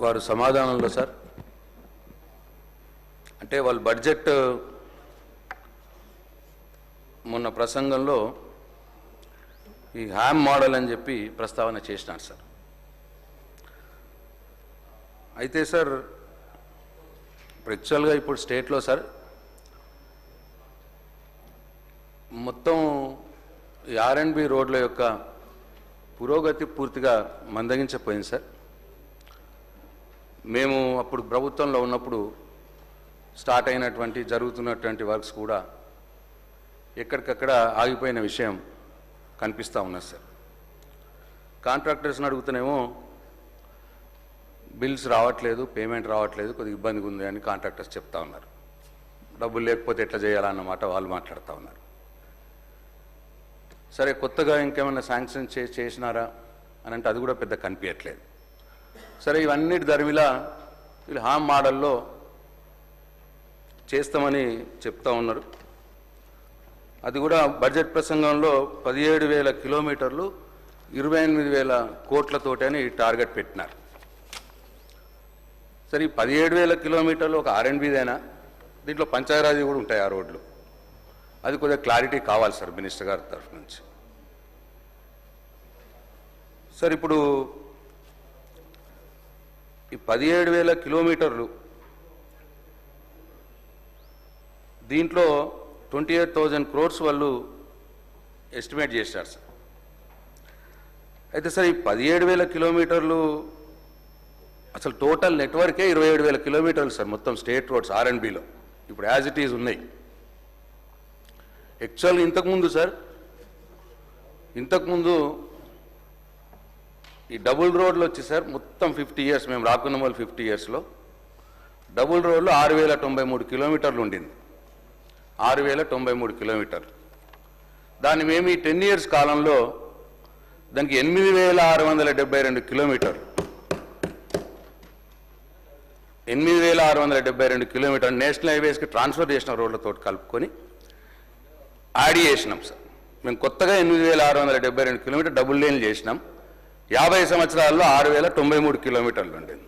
వారు సమాధానంలో సార్ అంటే వాళ్ళ బడ్జెట్ మొన్న ప్రసంగంలో ఈ హ్యామ్ మోడల్ అని చెప్పి ప్రస్తావన చేసినారు సార్. అయితే సార్ యాక్చువల్గా ఇప్పుడు స్టేట్లో సార్ మొత్తం ఈ R&B రోడ్ల యొక్క పురోగతి పూర్తిగా మందగించిపోయింది సార్. మేము అప్పుడు ప్రభుత్వంలో ఉన్నప్పుడు స్టార్ట్ అయినటువంటి జరుగుతున్నటువంటి వర్క్స్ కూడా ఎక్కడికక్కడ ఆగిపోయిన విషయం కనిపిస్తూ ఉన్నది సార్. కాంట్రాక్టర్స్ని అడుగుతూనేమో బిల్స్ రావట్లేదు, పేమెంట్ రావట్లేదు, కొద్దిగా ఇబ్బందిగా ఉంది అని కాంట్రాక్టర్స్ చెప్తా ఉన్నారు. డబ్బులు లేకపోతే ఎట్లా చేయాలన్నమాట వాళ్ళు మాట్లాడుతూ ఉన్నారు. సరే కొత్తగా ఇంకేమైనా శాంక్షన్ చేసినారా అని అంటే అది కూడా పెద్ద కనిపించట్లేదు. సరే ఇవన్నిటి దరిమిలా వీళ్ళు హామ్ మోడల్లో చేస్తామని చెప్తా ఉన్నారు. అది కూడా బడ్జెట్ ప్రసంగంలో 17,000 కిలోమీటర్లు 28,000 కోట్లతోటి అని టార్గెట్ పెట్టినారు. సరే ఈ 17,000 కిలోమీటర్లు ఒక R&Bదేనా, దీంట్లో పంచాయరాజీ కూడా ఉంటాయి ఆ రోడ్లు, అది కొద్దిగా క్లారిటీ కావాలి సార్ మినిస్టర్ గారి తరఫు నుంచి. సార్ ఇప్పుడు ఈ 17,000 కిలోమీటర్లు దీంట్లో 28,000 crores వాళ్ళు ఎస్టిమేట్ చేశారు సార్. అయితే సార్ ఈ 17,000 కిలోమీటర్లు అసలు టోటల్ నెట్వర్కే 27,000 కిలోమీటర్లు సార్ మొత్తం స్టేట్ రోడ్స్ R&Bలో ఇప్పుడు యాజ్ ఇట్ ఈజ్ ఉన్నాయి. యాక్చువల్గా ఇంతకుముందు ఈ డబుల్ రోడ్లు వచ్చి సార్ మొత్తం 50 years మేము రాకున్న వాళ్ళు 50 yearsలో డబుల్ రోడ్లు 6,093 కిలోమీటర్లు ఉండింది. 6,093 కిలోమీటర్లు. దాన్ని మేము ఈ 10 years కాలంలో దానికి 8,672 కిలోమీటర్లు 8,672 కిలోమీటర్లు నేషనల్ హైవేస్కి ట్రాన్స్ఫర్ చేసిన రోడ్లతో కలుపుకొని యాడ్ చేసినాం సార్. మేము కొత్తగా 8,672 కిలోమీటర్ డబుల్ లేన్లు చేసినాం. 50 సంవత్సరాల్లో 6,093 కిలోమీటర్లు ఉండేది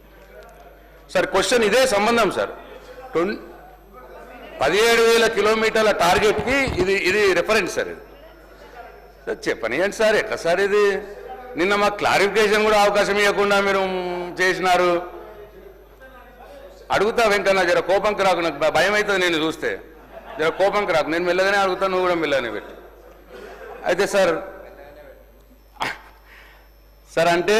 సార్. క్వశ్చన్ ఇదే సంబంధం సార్. 17,000 కిలోమీటర్ల టార్గెట్కి ఇది రెఫరెన్స్ సార్. ఇది సార్ చెప్పనియండి సార్, ఎట్లా సార్ ఇది? నిన్న మాకు క్లారిఫికేషన్ కూడా అవకాశం ఇవ్వకుండా మీరు చేసినారు. అడుగుతా వెంకన్న, జర కోపంకి రాకు, నాకు భయం అవుతుంది నేను చూస్తే. జర కోపంకి రాకు, నేను మెల్లగానే అడుగుతాను, నువ్వు కూడా మెల్లగానే పెట్టు. అయితే సార్ అంటే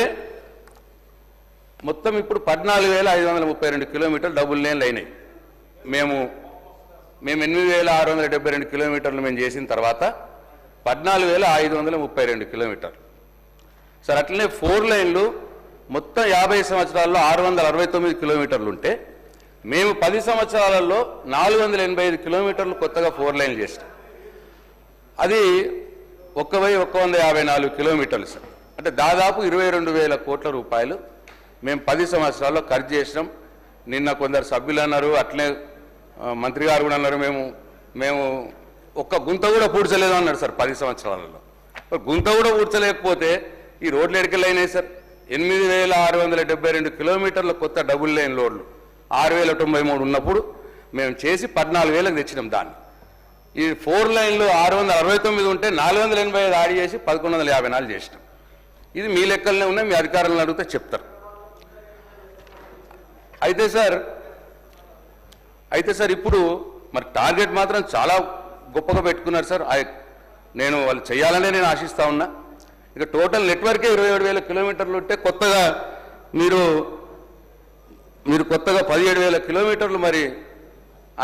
మొత్తం ఇప్పుడు 14,532 కిలోమీటర్లు డబుల్ లేన్లు అయినాయి. మేము 8,672 కిలోమీటర్లు మేము చేసిన తర్వాత 14,532 కిలోమీటర్లు సార్. అట్లనే 4 లైన్లు మొత్తం 50 సంవత్సరాల్లో 669 కిలోమీటర్లు ఉంటే మేము 10 సంవత్సరాలలో 485 కిలోమీటర్లు కొత్తగా 4 లైన్లు చేసాం. అది 1,154 కిలోమీటర్లు సార్. అంటే దాదాపు 22,000 కోట్ల రూపాయలు మేము 10 సంవత్సరాల్లో ఖర్చు చేసినాం. నిన్న కొందరు సభ్యులు అన్నారు, అట్లే మంత్రి గారు కూడా అన్నారు, మేము ఒక్క గుంత కూడా పూడ్చలేదు అన్నారు సార్ 10 సంవత్సరాలలో. గుంత కూడా పూడ్చలేకపోతే ఈ రోడ్లు ఎడికెళ్ళి అయినాయి సార్. 8,672 కిలోమీటర్ల కొత్త డబుల్ లైన్ రోడ్లు 6,093 ఉన్నప్పుడు మేము చేసి 14,000కి తెచ్చినాం. దాన్ని ఈ 4 లైన్లు 669 ఉంటే 485 యాడ్ చేసి 1,154 చేసినాం. ఇది మీ లెక్కలనే ఉన్నాయి, మీ అధికారులను అడిగితే చెప్తారు. అయితే సార్ ఇప్పుడు మరి టార్గెట్ మాత్రం చాలా గొప్పగా పెట్టుకున్నారు సార్. నేను వాళ్ళు చేయాలనే నేను ఆశిస్తా ఉన్నా. ఇక టోటల్ నెట్వర్కే 27,000 కిలోమీటర్లు ఉంటే కొత్తగా మీరు కొత్తగా 17,000 కిలోమీటర్లు మరి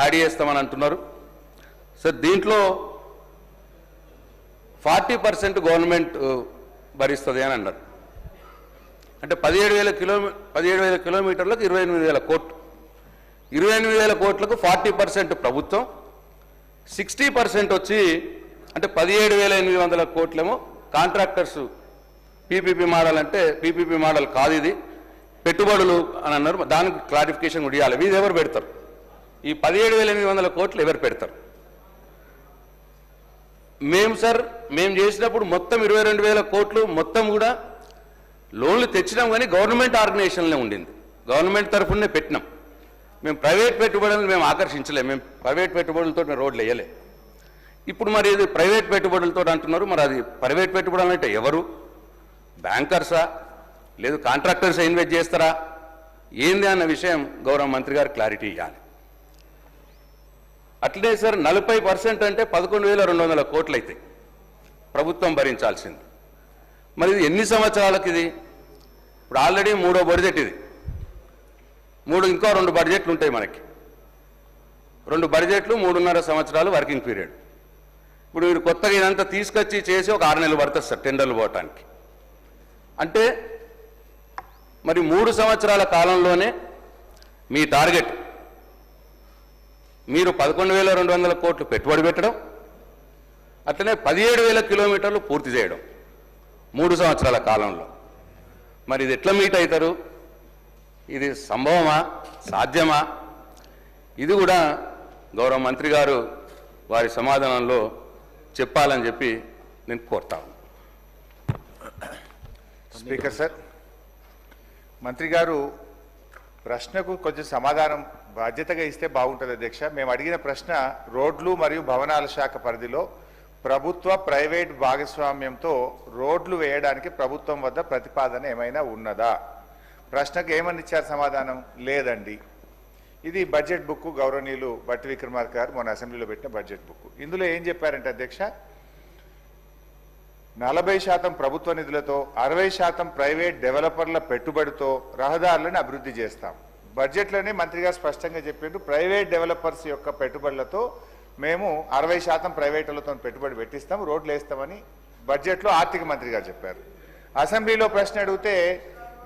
యాడ్ చేస్తామని అంటున్నారు సార్. దీంట్లో 40% గవర్నమెంట్ భరిస్తుంది అని అన్నారు. అంటే 17,000 కిలోమీటర్లకు 28,000 కోట్లు. 28,000 కోట్లకు 40% ప్రభుత్వం, 60% వచ్చి అంటే 17,800 కోట్లేమో కాంట్రాక్టర్స్. పీపీపీ మోడల్ అంటే పీపీపీ మోడల్ కాదు, ఇది పెట్టుబడులు అని అన్నారు. దానికి క్లారిఫికేషన్ కూడా ఇవ్వాలి. ఇది ఎవరు పెడతారు? ఈ 17,800 కోట్లు ఎవరు పెడతారు? మేము చేసినప్పుడు మొత్తం 22,000 కోట్లు మొత్తం కూడా లోన్లు తెచ్చినాం, కానీ గవర్నమెంట్ ఆర్గనైజేషన్లే ఉండింది. గవర్నమెంట్ తరఫునే పెట్టినాం. మేము ప్రైవేట్ పెట్టుబడులను మేము ఆకర్షించలేము. మేము ప్రైవేట్ పెట్టుబడులతో రోడ్లు వేయలే. ఇప్పుడు మరి ఇది ప్రైవేట్ పెట్టుబడులతో అంటున్నారు. మరి అది ప్రైవేట్ పెట్టుబడులు అంటే ఎవరు? బ్యాంకర్సా, లేదు కాంట్రాక్టర్స్ ఇన్వెస్ట్ చేస్తారా, ఏంది అన్న విషయం గౌరవ మంత్రి గారు క్లారిటీ ఇవ్వాలి. అట్లనే సార్ 40% అంటే 11,200 కోట్లు అవుతాయి ప్రభుత్వం భరించాల్సింది. మరి ఇది ఎన్ని సంవత్సరాలకు? ఇది ఇప్పుడు ఆల్రెడీ 3వ బడ్జెట్, ఇది ఇంకో 2 బడ్జెట్లు ఉంటాయి మనకి. 2 బడ్జెట్లు 3.5 సంవత్సరాలు వర్కింగ్ పీరియడ్. ఇప్పుడు మీరు కొత్తగా ఇదంతా తీసుకొచ్చి చేసి ఒక 6 నెలలు పడుతుంది సార్ టెండర్లు పోవటానికి. అంటే మరి 3 సంవత్సరాల కాలంలోనే మీ టార్గెట్ మీరు 11,200 కోట్లు పెట్టుబడి పెట్టడం, అట్లనే 17,000 కిలోమీటర్లు పూర్తి చేయడం 3 సంవత్సరాల కాలంలో. మరి ఇది ఎట్లా మీట్ అవుతారు? ఇది సంభవమా, సాధ్యమా? ఇది కూడా గౌరవ మంత్రి గారు వారి సమాధానంలో చెప్పాలని చెప్పి నేను కోరుతాను. స్పీకర్ సార్, మంత్రి గారు ప్రశ్నకు కొంచెం సమాధానం బాధ్యతగా ఇస్తే బాగుంటుంది అధ్యక్ష. మేము అడిగిన ప్రశ్న రోడ్లు మరియు భవనాల శాఖ పరిధిలో ప్రభుత్వ ప్రైవేట్ భాగస్వామ్యంతో రోడ్లు వేయడానికి ప్రభుత్వం వద్ద ప్రతిపాదన ఏమైనా ఉన్నదా? ప్రశ్నకు ఏమని ఇచ్చారు సమాధానం? లేదండి. ఇది బడ్జెట్ బుక్, గౌరవనీయులు బట్టి విక్రమార్క గారు మొన్న అసెంబ్లీలో పెట్టిన బడ్జెట్ బుక్. ఇందులో ఏం చెప్పారంటే అధ్యక్ష, 40% ప్రభుత్వ నిధులతో 60% ప్రైవేట్ డెవలపర్ల పెట్టుబడితో రహదారులను అభివృద్ధి చేస్తాం. బడ్జెట్లోనే మంత్రి గారు స్పష్టంగా చెప్పారు, ప్రైవేట్ డెవలపర్స్ యొక్క పెట్టుబడులతో మేము 60% ప్రైవేటులతో పెట్టుబడి పెట్టిస్తాం, రోడ్లు వేస్తామని బడ్జెట్లో ఆర్థిక మంత్రి గారు చెప్పారు. అసెంబ్లీలో ప్రశ్న అడిగితే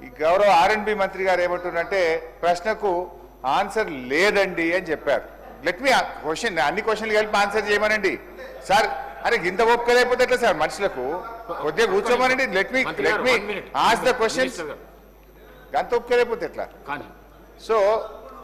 ఈ గౌరవ R&B మంత్రి గారు ఏమంటున్నారంటే ప్రశ్నకు ఆన్సర్ లేదండి అని చెప్పారు. లెట్ మీ క్వశ్చన్, అన్ని క్వశ్చన్లు కలిపి ఆన్సర్ చేయమనండి సార్. అరే ఇంత ఒప్పుకోలేకపోతే ఎట్లా సార్? మనుషులకు కొద్దిగా కూర్చోమనండి. Let me ask the questions. అంత ఒప్పుకోలేకపోతే ఎట్లా? సో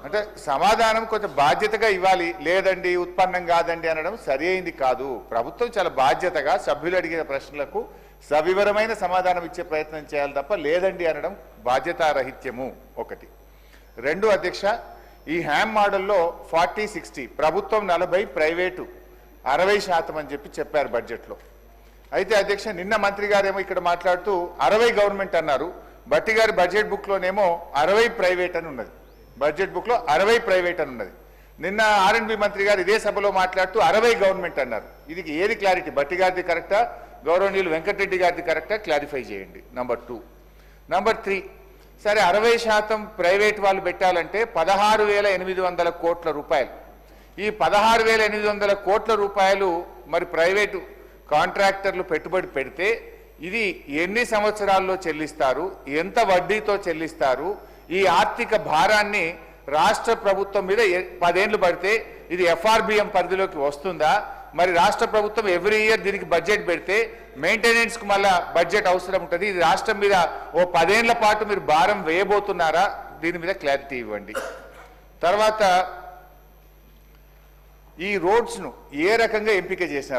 అంటే సమాధానం కొంచెం బాధ్యతగా ఇవ్వాలి. లేదండి, ఉత్పన్నం కాదండి అనడం సరి అయింది కాదు. ప్రభుత్వం చాలా బాధ్యతగా సభ్యులు అడిగిన ప్రశ్నలకు సవివరమైన సమాధానం ఇచ్చే ప్రయత్నం చేయాలి తప్ప లేదండి అనడం బాధ్యతారహిత్యము. 1. 2 అధ్యక్ష, ఈ హ్యామ్ మోడల్లో 40-60 ప్రభుత్వం 40, ప్రైవేటు 60% అని చెప్పారు బడ్జెట్లో. అయితే అధ్యక్ష నిన్న మంత్రి గారేమో ఇక్కడ మాట్లాడుతూ 60 గవర్నమెంట్ అన్నారు. బట్టి గారి బడ్జెట్ బుక్లోనేమో 60 ప్రైవేట్ అని ఉన్నది. బడ్జెట్ బుక్లో 60 ప్రైవేట్ అని ఉన్నది. నిన్న R&B మంత్రి గారు ఇదే సభలో మాట్లాడుతూ 60 గవర్నమెంట్ అన్నారు. ఇది ఏది క్లారిటీ? బట్టి గారిది కరెక్టా, గౌరవనీయులు వెంకటరెడ్డి గారిది కరెక్టా? క్లారిఫై చేయండి. నంబర్ 2. నంబర్ 3, సరే 60% ప్రైవేట్ వాళ్ళు పెట్టాలంటే 16,800 కోట్ల రూపాయలు. ఈ 16,800 కోట్ల రూపాయలు మరి ప్రైవేటు కాంట్రాక్టర్లు పెట్టుబడి పెడితే ఇది ఎన్ని సంవత్సరాల్లో చెల్లిస్తారు, ఎంత వడ్డీతో చెల్లిస్తారు, ఈ ఆర్థిక భారాన్ని రాష్ట్ర ప్రభుత్వం మీద 10 ఏళ్లు పడితే ఇది FRBM పరిధిలోకి వస్తుందా? మరి రాష్ట్ర ప్రభుత్వం ఎవ్రీ ఇయర్ దీనికి బడ్జెట్ పెడితే మెయింటెనెన్స్కు మళ్ళా బడ్జెట్ అవసరం ఉంటుంది. ఇది రాష్ట్రం మీద ఓ 10 ఏళ్ల పాటు మీరు భారం వేయబోతున్నారా? దీని మీద క్లారిటీ ఇవ్వండి. తర్వాత ఈ రోడ్స్ను ఏ రకంగా ఎంపిక చేసినారు?